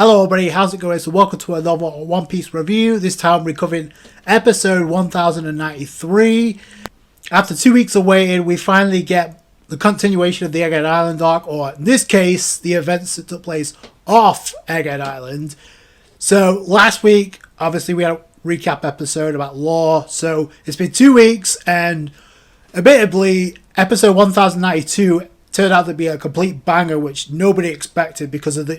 Hello everybody, how's it going? So welcome to another One Piece review. This time we're covering episode 1093. After 2 weeks of waiting, we finally get the continuation of the Egghead Island arc, or in this case, the events that took place off Egghead Island. So last week, obviously we had a recap episode about Law. So it's been 2 weeks, and admittedly, episode 1092 turned out to be a complete banger, which nobody expected because of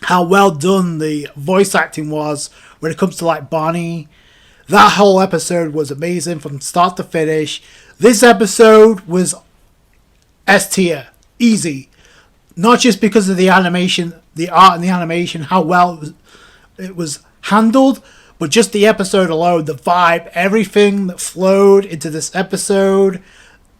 how well done the voice acting was when it comes to like Bonnie. That whole episode was amazing from start to finish. This episode was S tier, easy. Not just because of the animation, the art and the animation, how well it was handled, but just the episode alone, the vibe, everything that flowed into this episode.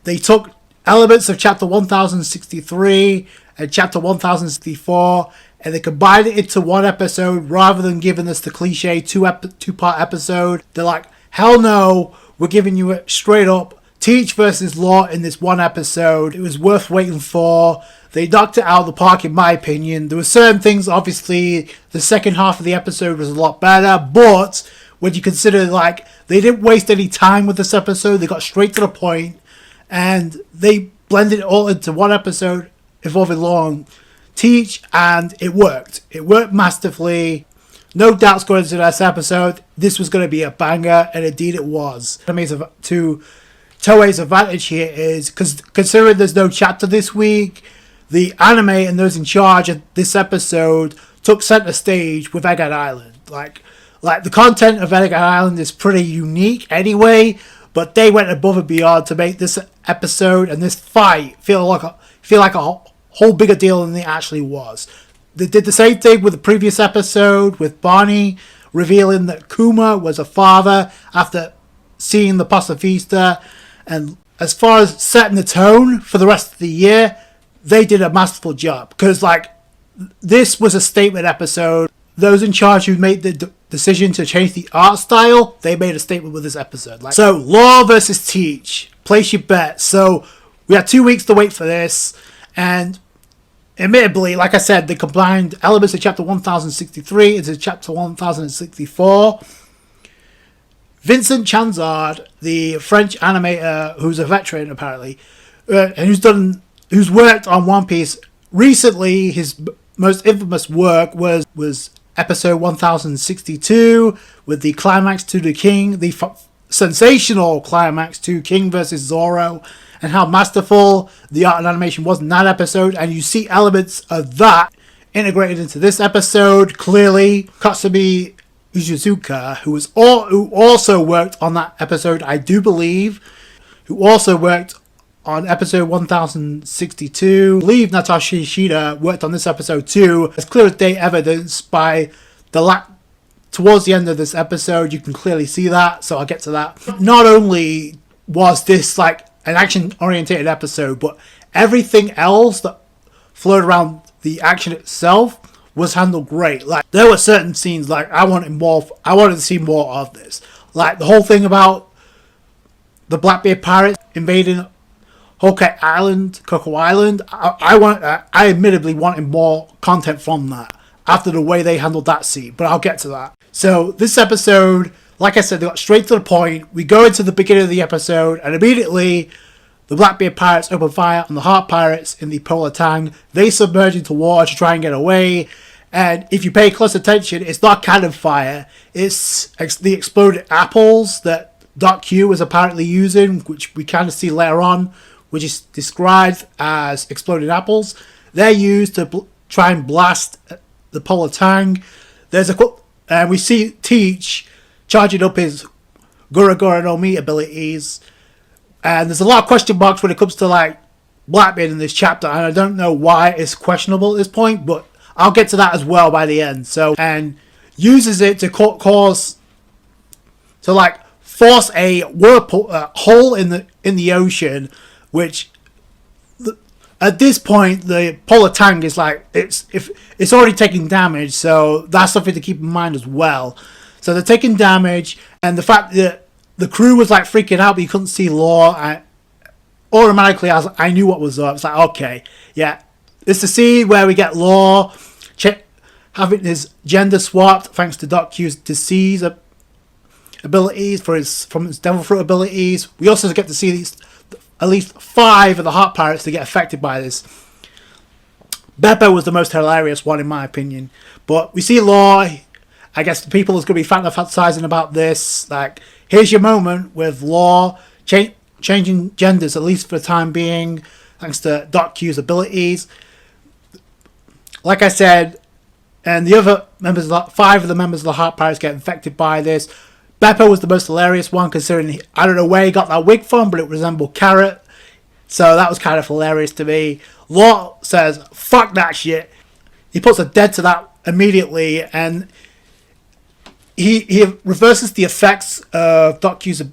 They took elements of chapter 1063 and chapter 1064 and they combined it into one episode rather than giving us the cliche two-part episode. They're like, hell no, we're giving you it straight up. Teach versus Law in this one episode. It was worth waiting for. They knocked it out of the park in my opinion. There were certain things, obviously, the second half of the episode was a lot better, but when you consider like they didn't waste any time with this episode, they got straight to the point and they blended it all into one episode involving Law and Teach, and it worked. It worked masterfully. No doubts going into this episode. This was going to be a banger, and indeed it was. To Toei's advantage here is, because considering there's no chapter this week, the anime and those in charge of this episode took center stage with Egghead Island. Like the content of Egghead Island is pretty unique anyway, but they went above and beyond to make this episode and this fight feel like a whole bigger deal than it actually was. They did the same thing with the previous episode with Bonnie revealing that Kuma was a father after seeing the pacifista, and as far as setting the tone for the rest of the year, they did a masterful job because like this was a statement episode. Those in charge who made the decision to change the art style, they made a statement with this episode. So Law versus Teach, place your bet. So we had 2 weeks to wait for this, and admittedly, like I said, they combined elements of chapter 1063 into chapter 1064. Vincent Chanzard, the French animator who's a veteran apparently, and who's worked on One Piece recently, his most infamous work was episode 1062 with the climax to the King, the sensational climax to King versus Zoro, and how masterful the art and animation was in that episode, and you see elements of that integrated into this episode. Clearly, Katsumi Ujizuka, who also worked on that episode, I do believe, who also worked on episode 1062. I believe Natasha Ishida worked on this episode too. As clear as day evidenced by towards the end of this episode, you can clearly see that, so I'll get to that. Not only was this like an action-oriented episode, but everything else that flowed around the action itself was handled great. Like there were certain scenes like I wanted to see more of this. Like the whole thing about the Blackbeard pirates invading Coco Island. I admittedly wanted more content from that after the way they handled that scene, but I'll get to that. So this episode, like I said, they got straight to the point. We go into the beginning of the episode, and immediately the Blackbeard pirates open fire on the Heart pirates in the Polar Tang. They submerge into water to try and get away. And if you pay close attention, it's not cannon fire. It's the exploded apples that Doc Q was apparently using, which we kind of see later on, which is described as exploded apples. They're used to try and blast the Polar Tang. And we see Teach charging up his Gura Gura no Mi abilities. And there's a lot of question marks when it comes to like Blackbeard in this chapter, and I don't know why it's questionable at this point, but I'll get to that as well by the end. So, and uses it to force a whirlpool hole in the ocean, which at this point the Polar Tang is like it's already taking damage, so that's something to keep in mind as well. So they're taking damage, and the fact that the crew was like freaking out, but you couldn't see Law. Automatically, I knew what was up. It's like, okay, yeah, it's the scene where we get Law having his gender swapped thanks to Doc Q's disease abilities from his devil fruit abilities. We also get to see at least 5 of the heart pirates to get affected by this. Beppo was the most hilarious one in my opinion, but we see Law. I guess the people is going to be fantasizing about this. Like, here's your moment with Law changing genders, at least for the time being, thanks to Doc Q's abilities. Like I said, and the other members, 5 of the members of the Heart Pirates get infected by this. Beppo was the most hilarious one, considering I don't know where he got that wig from, but it resembled Carrot. So that was kind of hilarious to me. Law says, fuck that shit. He puts a dead to that immediately, and he reverses the effects of Doc Q's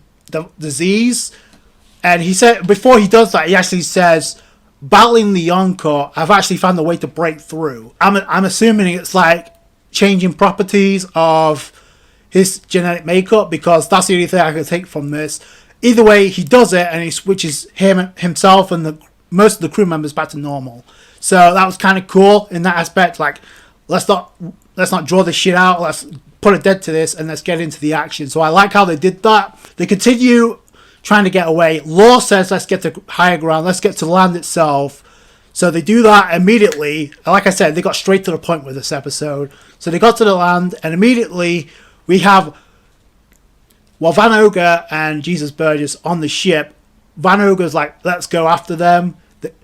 disease. And he said, before he does that, he actually says, battling the Yonko, I've actually found a way to break through. I'm assuming it's like changing properties of his genetic makeup, because that's the only thing I can take from this. Either way, he does it, and he switches himself and most of the crew members back to normal. So that was kind of cool in that aspect. Like, let's not draw this shit out. Let's put a dead to this, and let's get into the action. So I like how they did that. They continue trying to get away. Law says, let's get to higher ground. Let's get to land itself. So they do that immediately. Like I said, they got straight to the point with this episode. So they got to the land, and immediately we have, Van Ogre and Jesus Burgess on the ship. Van Ogre's like, let's go after them.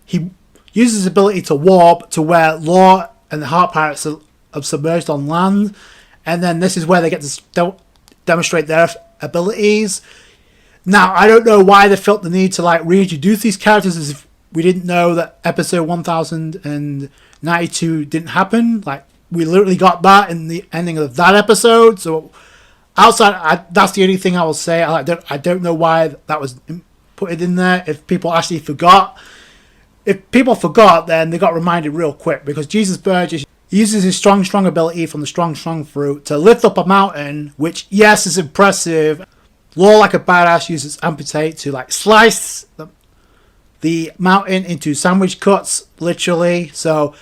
He uses his ability to warp to where Law and the Heart Pirates are submerged on land. And then this is where they get to demonstrate their abilities. Now, I don't know why they felt the need to like reintroduce these characters as if we didn't know that episode 1092 didn't happen. Like, we literally got that in the ending of that episode. So outside, that's the only thing I will say. I don't know why that was put in there. If people actually forgot. If people forgot, then they got reminded real quick, because Jesus Burgess uses his strong ability from the strong fruit to lift up a mountain, which, yes, is impressive. Law, like a badass, uses amputate to like slice the mountain into sandwich cuts, literally. So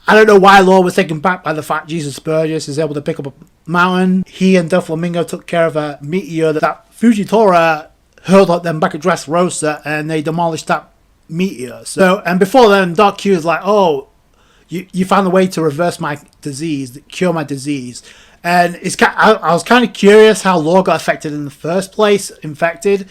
I don't know why Law was taken back by the fact Jesus Burgess is able to pick up a mountain. He and Doflamingo took care of a meteor that Fujitora hurled at them back at Dressrosa, and they demolished that meteor. So, and before then, Doc Q is like, oh, you found a way to reverse my disease, cure my disease. And I was kind of curious how Law got affected in the first place, infected.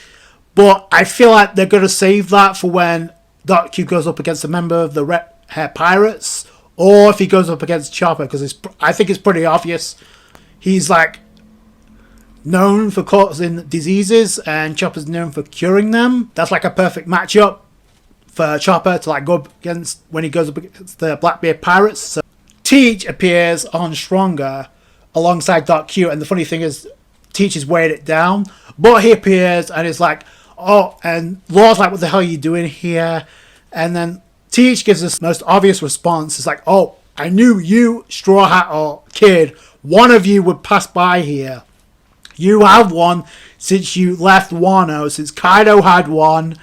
But I feel like they're going to save that for when Doc Q goes up against a member of the Red Hair Pirates, or if he goes up against Chopper, because I think it's pretty obvious. He's like known for causing diseases, and Chopper's known for curing them. That's like a perfect matchup for Chopper to like go up against when he goes up against the Blackbeard Pirates. So Teach appears on Stronger alongside Doc Q, and the funny thing is Teach has weighed it down, but he appears and is like, oh, and Law's like, what the hell are you doing here? And then Teach gives us the most obvious response. It's like, oh, I knew you, Straw Hat or Kid, one of you would pass by here. You have one since you left Wano, since Kaido had one.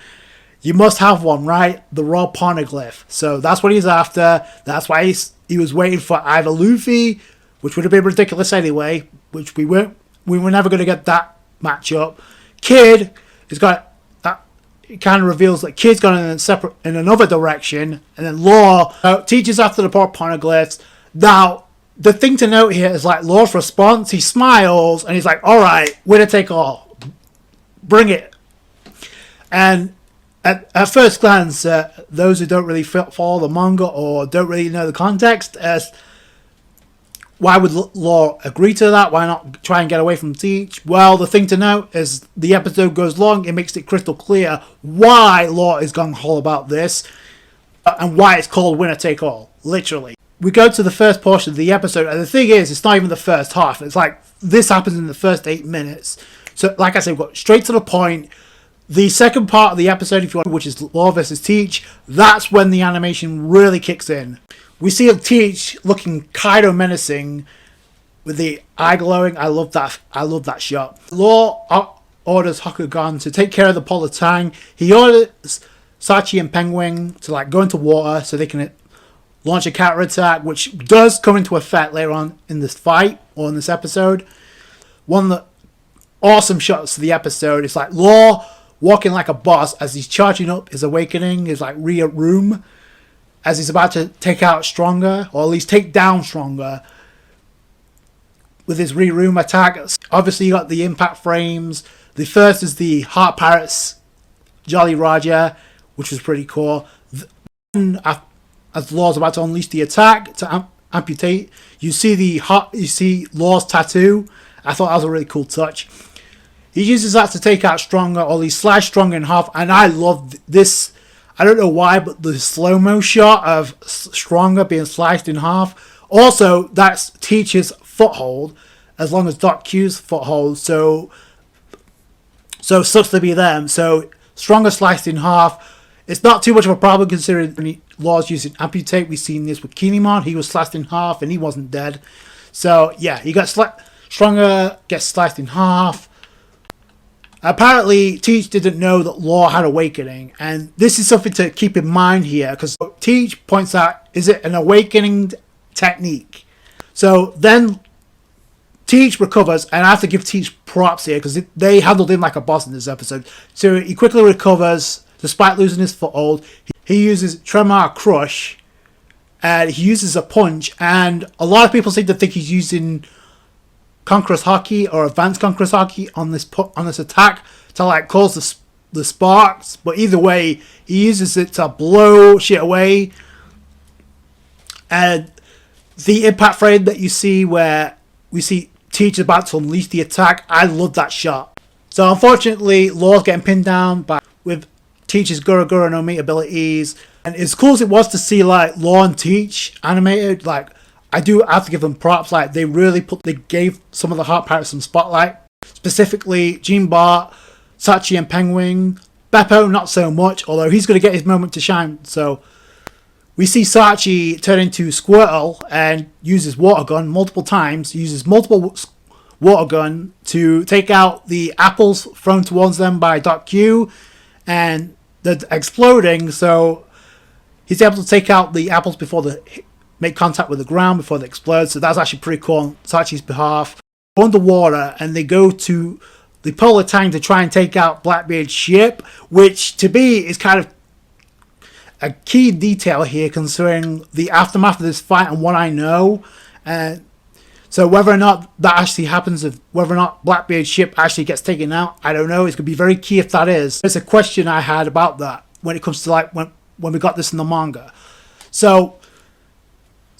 You must have one, right? The raw poneglyph. So that's what he's after. That's why he was waiting for either Luffy, which would have been ridiculous anyway, which we were never going to get that matchup. Kid has got that. It kind of reveals that Kid's gone in another direction, and then Law teaches after the poneglyphs. Now, the thing to note here is like Law's response. He smiles and he's like, "All right, winner take all, bring it." And at first glance, those who don't really follow the manga or don't really know the context, why would Law agree to that? Why not try and get away from Teach? Well, the thing to note is the episode goes long. It makes it crystal clear why Law is gung-ho about this and why it's called winner take all, literally. We go to the first portion of the episode, and the thing is, it's not even the first half. It's like this happens in the first 8 minutes. So, like I said, we've got straight to the point. The second part of the episode, if you want, which is Law versus Teach, that's when the animation really kicks in. We see Teach looking Kaido menacing with the eye glowing. I love that shot. Law orders Hakugan to take care of the Polar Tang. He orders Sachi and Penguin to like go into water so they can launch a counterattack, which does come into effect later on in this fight or in this episode. One of the awesome shots of the episode is like Law walking like a boss as he's charging up his awakening, his like room, as he's about to take out Stronger, or at least take down Stronger with his room attack. Obviously you got the impact frames. The first is the Heart Pirates Jolly Roger, which was pretty cool. As Law's about to unleash the attack to amputate, you see Law's tattoo. I thought that was a really cool touch. He uses that to take out Stronger, or he slices Stronger in half, and I love this. I don't know why, but the slow-mo shot of Stronger being sliced in half. Also, that's Teach's foothold, as long as Doc Q's foothold. So sucks to be them. So Stronger sliced in half. It's not too much of a problem considering Law's using amputate. We've seen this with Kinemon. He was sliced in half and he wasn't dead. So yeah, he got Stronger gets sliced in half. Apparently, Teach didn't know that Law had awakening, and this is something to keep in mind here, because Teach points out, is it an awakening technique? So then Teach recovers, and I have to give Teach props here, because they handled him like a boss in this episode. So he quickly recovers, despite losing his foothold. He uses Tremor Crush, and he uses a punch, and a lot of people seem to think he's using Conqueror's Haki or Advanced Conqueror's Haki on this attack to like cause the sparks, but either way he uses it to blow shit away. And the impact frame that you see where we see Teach about to unleash the attack, I love that shot. So unfortunately Law's getting pinned down with Teach's Gura no Meat abilities, and as cool as it was to see like Law and Teach animated, like I do have to give them props. Like they gave some of the Heart Pirates some spotlight. Specifically, Gene Bart, Sachi and Penguin. Beppo not so much, although he's going to get his moment to shine. So we see Sachi turn into Squirtle and uses water gun multiple times. He uses multiple water gun to take out the apples thrown towards them by Doc Q, and they're exploding. So he's able to take out the apples before they make contact with the ground before they explode. So that's actually pretty cool on Sachi's behalf. Underwater, and they go to the polar tank to try and take out Blackbeard's ship, which to me is kind of a key detail here considering the aftermath of this fight and what I know. And so whether or not that actually happens, whether or not Blackbeard's ship actually gets taken out, I don't know. It's going to be very key if that is. There's a question I had about that when it comes to like when we got this in the manga. So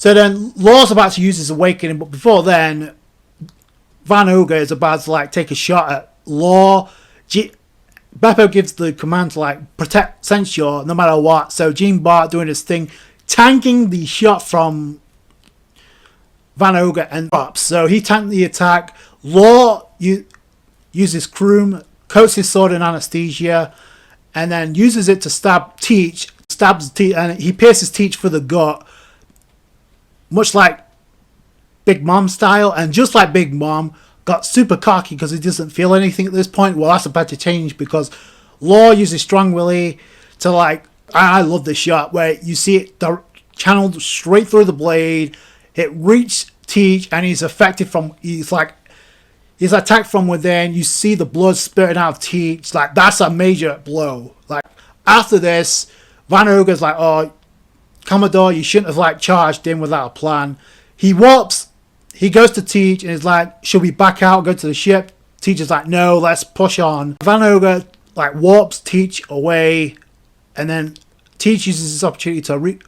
then Law's about to use his awakening, but before then, Van Ogre is about to like take a shot at Law. Beppo gives the command to like protect Censure no matter what. So Gene Bart doing his thing, tanking the shot from Van Ogre and drops. So he tanked the attack. Law uses Kroom, coats his sword in anesthesia, and then uses it to stab Teach. Stabs Teach, and he pierces Teach for the gut, much like Big Mom style. And just like Big Mom, got super cocky because he doesn't feel anything at this point. Well, that's about to change because Law uses Strong Willy to like, I love this shot where you see it channeled straight through the blade. It reached Teach and he's affected from, he's attacked from within. You see the blood spurting out of Teach. Like, that's a major blow. Like, after this, Van Ogre's like, oh, Commodore, you shouldn't have like charged in without a plan. He warps. He goes to Teach and is like, should we back out, go to the ship? Teach is like, no, let's push on. Van Ogre like warps Teach away, and then Teach uses this opportunity to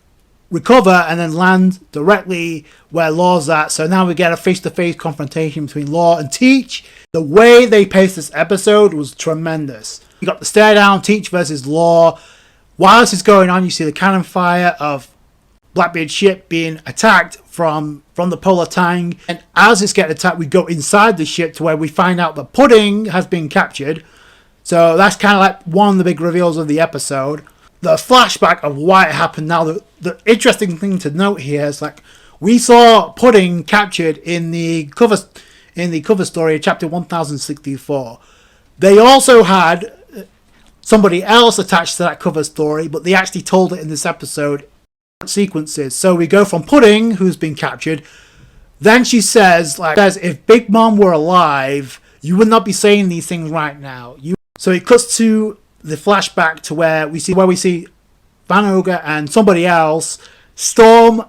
recover and then land directly where Law's at. So now we get a face-to-face confrontation between Law and Teach. The way they paced this episode was tremendous. You got the stare down, Teach versus Law. While this is going on, you see the cannon fire of Blackbeard's ship being attacked from the polar tank. And as it's getting attacked, we go inside the ship to where we find out the pudding has been captured. So that's kind of like one of the big reveals of the episode. The flashback of why it happened. Now, the interesting thing to note here is like we saw pudding captured in the cover story of chapter 1064. They also had somebody else attached to that cover story, but they actually told it in this episode sequences. So we go from Pudding, who's been captured. Then she says, if Big Mom were alive, you would not be saying these things right now. So it cuts to the flashback to where we see Van Ogre and somebody else storm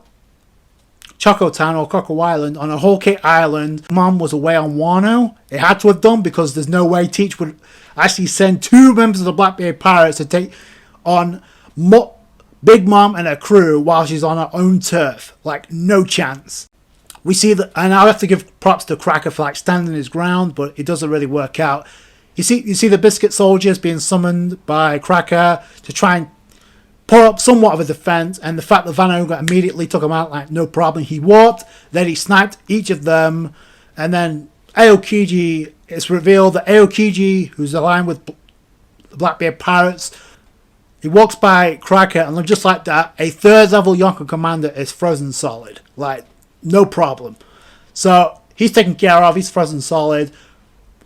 Choco Town or Coco Island on a whole cake island. Mom was away on Wano. It had to have done because there's no way Teach would actually send 2 members of the Blackbeard Pirates to take on Big Mom and her crew while she's on her own turf. Like, no chance. We see that, and I have to give props to Cracker for standing his ground, but it doesn't really work out. You see the Biscuit soldiers being summoned by Cracker to try and put up somewhat of a defense, and the fact that Van Ogre immediately took him out like no problem. He warped, then he sniped each of them, and then Aokiji, it's revealed that Aokiji, who's aligned with the Blackbeard Pirates, he walks by Cracker, and just like that, a 3rd level Yonko commander is frozen solid. Like, no problem. So he's taken care of, he's frozen solid.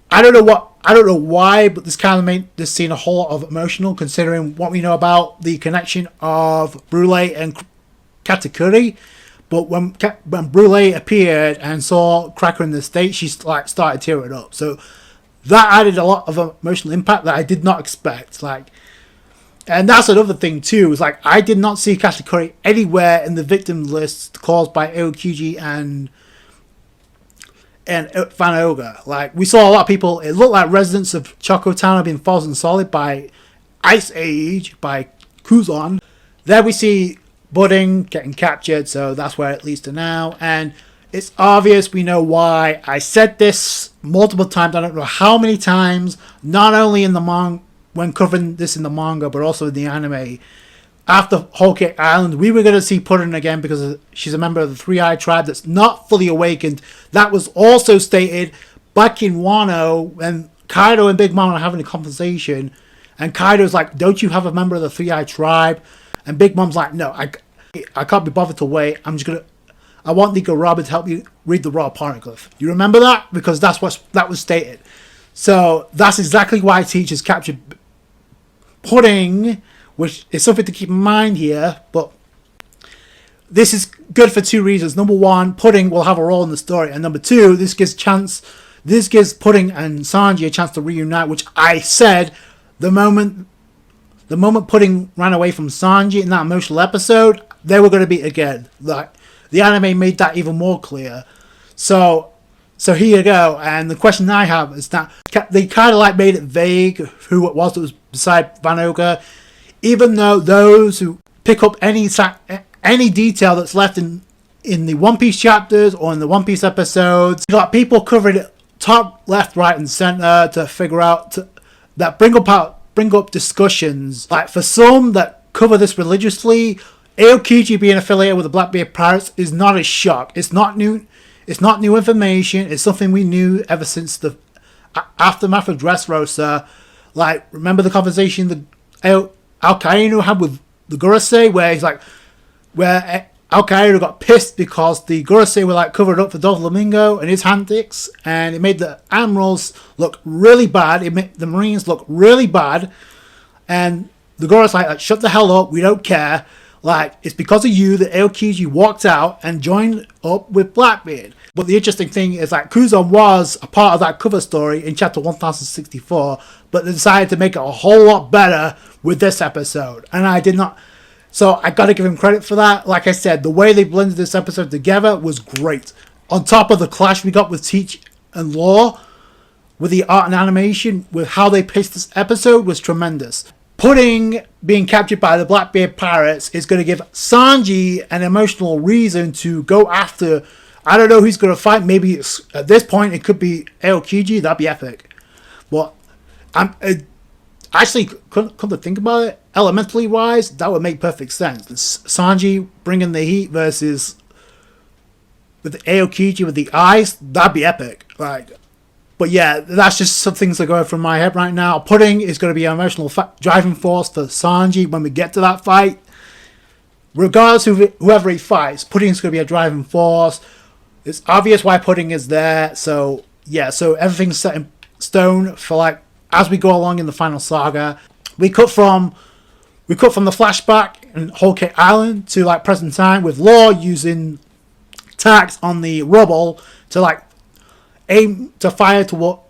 I don't know why, but this kind of made this scene a whole lot of emotional, considering what we know about the connection of Brule and Katakuri. But when Brule appeared and saw Cracker in the state, she started tearing up. So that added a lot of emotional impact that I did not expect. And that's another thing too. Is I did not see Katakuri anywhere in the victim list caused by Aokiji and Van Ogre. We saw a lot of people. It looked like residents of Choco Town have been frozen solid by Ice Age, by Kuzan. There we see Pudding getting captured, so that's where it leads to now. And it's obvious we know why. I said this multiple times. I don't know how many times. Not only in the manga, when covering this in the manga, but also in the anime. After Whole Cake Island, we were going to see Pudding again because she's a member of the Three-Eyed Tribe that's not fully awakened. That was also stated back in Wano when Kaido and Big Mom are having a conversation. And Kaido's like, don't you have a member of the Three-Eyed Tribe? And Big Mom's like, no, I can't be bothered to wait. I want Nico Robin to help you read the Royal Poneglyph. You remember that? Because that was stated. So that's exactly why Teachers captured Pudding, which is something to keep in mind here, but this is good for 2 reasons. Number 1, Pudding will have a role in the story, and number 2, this gives Pudding and Sanji a chance to reunite, which I said the moment Pudding ran away from Sanji in that emotional episode, they were going to be again. The anime made that even more clear. So here you go, and the question I have is that they kind of made it vague who it was that was beside Van Ogre, even though those who pick up any detail that's left in the One Piece chapters or in the One Piece episodes, you got people covering it top, left, right, and center to figure out that bring up discussions. For some that cover this religiously, Aokiji being affiliated with the Blackbeard Pirates is not a shock. It's not new. It's not new information. It's something we knew ever since the aftermath of Dressrosa. Remember the conversation Alcaino had with the Gurusei, where Alcaino got pissed because the Gurusei were covered up for Doflamingo and his antics, and it made the admirals look really bad. It made the Marines look really bad, and the Gurusei shut the hell up. We don't care. It's because of you that Aokiji walked out and joined up with Blackbeard. But the interesting thing is Kuzan was a part of that cover story in chapter 1064, but they decided to make it a whole lot better with this episode. And I did not. So I got to give him credit for that. Like I said, the way they blended this episode together was great. On top of the clash we got with Teach and Law, with the art and animation, with how they paced this episode was tremendous. Pudding being captured by the Blackbeard Pirates is going to give Sanji an emotional reason to go after. I don't know who's going to fight. Maybe at this point it could be Aokiji. That'd be epic. But I'm actually come to think about it, elementally wise, that would make perfect sense. Sanji bringing the heat versus with the Aokiji with the ice. That'd be epic. But yeah, that's just some things that go from my head right now. Pudding is going to be an emotional driving force for Sanji when we get to that fight. Regardless of whoever he fights, Pudding is going to be a driving force. It's obvious why Pudding is there. So yeah, so everything's set in stone for as we go along in the final saga. We cut from the flashback and Whole Cake Island to like present time, with Law using tacks on the rubble to like aim to fire to what,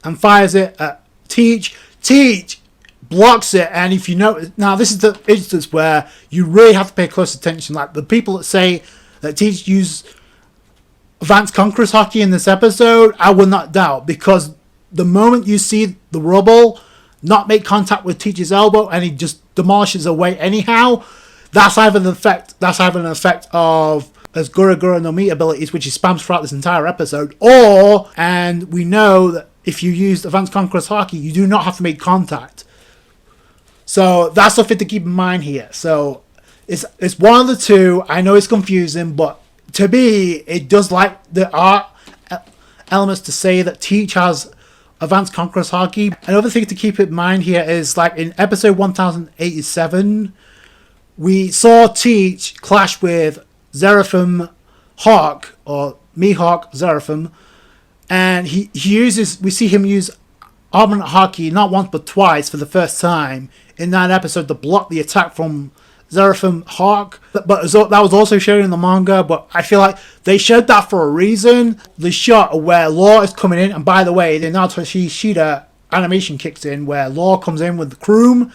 and fires it at Teach. Teach blocks it, and if you notice, now this is the instance where you really have to pay close attention. Like the people that say that Teach used Advanced Conqueror's Hockey in this episode, I will not doubt, because the moment you see the rubble not make contact with Teach's elbow and he just demolishes away anyhow, that's either an effect of his Gura Gura no Mi abilities, which he spams throughout this entire episode, or, and we know that if you use Advanced Conqueror's Hockey, you do not have to make contact. So that's something to keep in mind here. So it's one of the two. I know it's confusing, but to me, it does like the art elements to say that Teach has Advanced Conqueror's Hockey. Another thing to keep in mind here is, like in episode 1087, we saw Teach clash with Seraphim Hawk, or Mihawk Seraphim, and we see him use Armament Hockey not once but twice for the first time in that episode to block the attack from Seraphim Hawk. But that was also shown in the manga, but I feel like they showed that for a reason. The shot where Law is coming in, and by the way, the Naruto Shida animation kicks in where Law comes in with the Kroom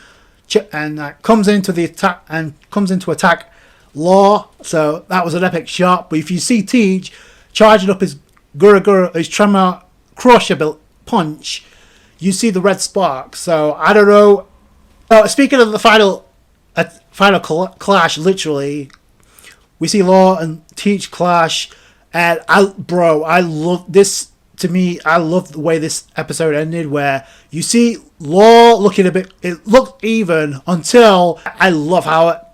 and comes into attack Law. So that was an epic shot. But if you see Teach charging up his his Tremor Crush punch, you see the red spark. So I don't know. Speaking of the final clash, literally, we see Law and Teach clash, and I love this. To me, I love the way this episode ended, where you see Law looking it looked even until I love how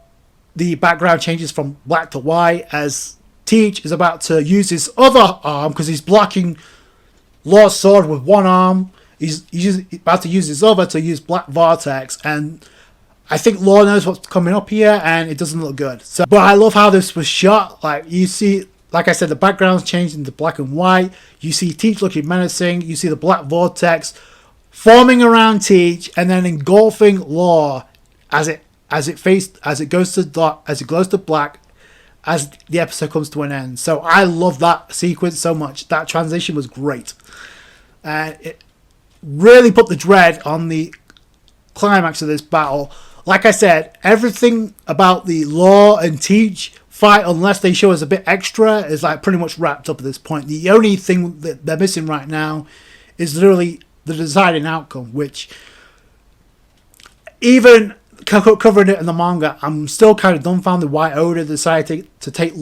the background changes from black to white as Teach is about to use his other arm, because he's blocking Law's sword with one arm. He's about to use his other to use Black Vortex, and I think Law knows what's coming up here, and it doesn't look good. So, but I love how this was shot. Like you see, like I said, the background's changed into black and white. You see Teach looking menacing. You see the Black Vortex forming around Teach and then engulfing Law as it goes to black as the episode comes to an end. So I love that sequence so much. That transition was great, and it really put the dread on the climax of this battle. Like I said, everything about the Law and Teach fight, unless they show us a bit extra, is like pretty much wrapped up at this point. The only thing that they're missing right now is literally the deciding outcome, which, even covering it in the manga, I'm still kind of dumbfounded why Oda decided to take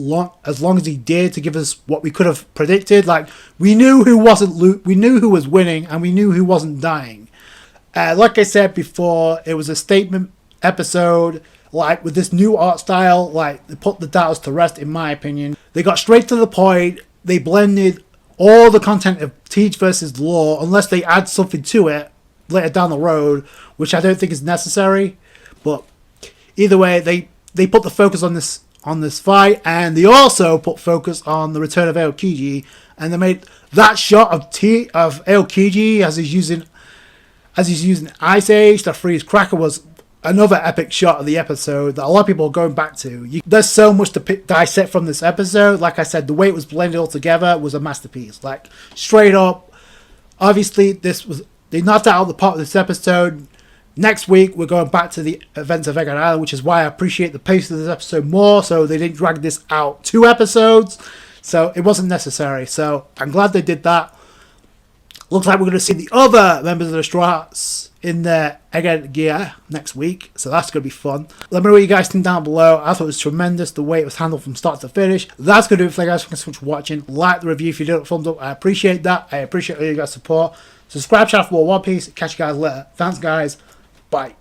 as long as he did to give us what we could have predicted. Like, we knew who was winning, and we knew who wasn't dying. Like I said before, it was a statement episode. Like, with this new art style, like, they put the doubters to rest, in my opinion. They got straight to the point. They blended all the content of Teach versus Law, unless they add something to it later down the road, which I don't think is necessary. But either way, they put the focus on this fight, and they also put focus on the return of Aokiji, and they made that shot of Aokiji as he's using Ice Age to freeze Cracker was another epic shot of the episode that a lot of people are going back to. There's so much to dissect from this episode. Like I said, the way it was blended all together was a masterpiece. Like, straight up, obviously they knocked out the part of this episode. Next week, we're going back to the events of Egg Island, which is why I appreciate the pace of this episode more, so they didn't drag this out 2 episodes, so it wasn't necessary. So I'm glad they did that. Looks like we're going to see the other members of the Straw Hats in their Egghead gear next week, so that's going to be fun. Let me know what you guys think down below. I thought it was tremendous the way it was handled from start to finish. That's going to do it for you guys. Thank you so much for watching. Like the review if you did it, thumbs up. I appreciate that. I appreciate all you guys' support. Subscribe channel for more One Piece. Catch you guys later. Thanks, guys. Bye.